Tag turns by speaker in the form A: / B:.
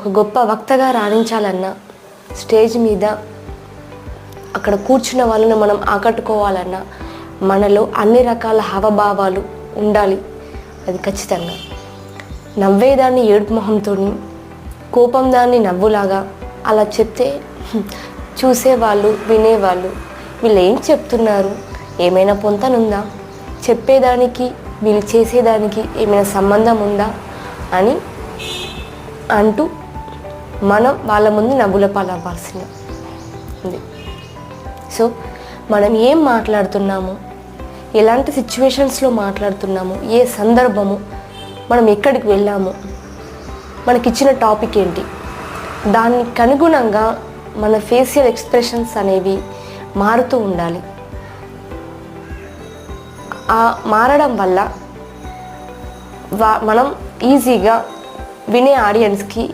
A: ఒక గొప్ప వక్తగా రాణించాలన్నా, స్టేజ్ మీద అక్కడ కూర్చున్న వాళ్ళని మనం ఆకట్టుకోవాలన్నా మనలో అన్ని రకాల హావభావాలు ఉండాలి. అది ఖచ్చితంగా. నవ్వేదాన్ని ఏడుపు మొహంతో, కోపం దాన్ని నవ్వులాగా అలా చెప్తే చూసేవాళ్ళు, వినేవాళ్ళు వీళ్ళు ఏం చెప్తున్నారు, ఏమైనా పొంతనుందా, చెప్పేదానికి వీళ్ళు చేసేదానికి ఏమైనా సంబంధం ఉందా అని అంటూ మనం వాళ్ళ ముందు నవ్వుల పాలవ్వాల్సింది ఉంది. సో మనం ఏం మాట్లాడుతున్నాము, ఎలాంటి సిచ్యువేషన్స్లో మాట్లాడుతున్నాము, ఏ సందర్భము, మనం ఎక్కడికి వెళ్ళాము, మనకిచ్చిన టాపిక్ ఏంటి, దానికి అనుగుణంగా మన ఫేషియల్ ఎక్స్ప్రెషన్స్ అనేవి మారుతూ ఉండాలి. ఆ మారడం వల్ల మనం ఈజీగా వినే ఆడియన్స్కి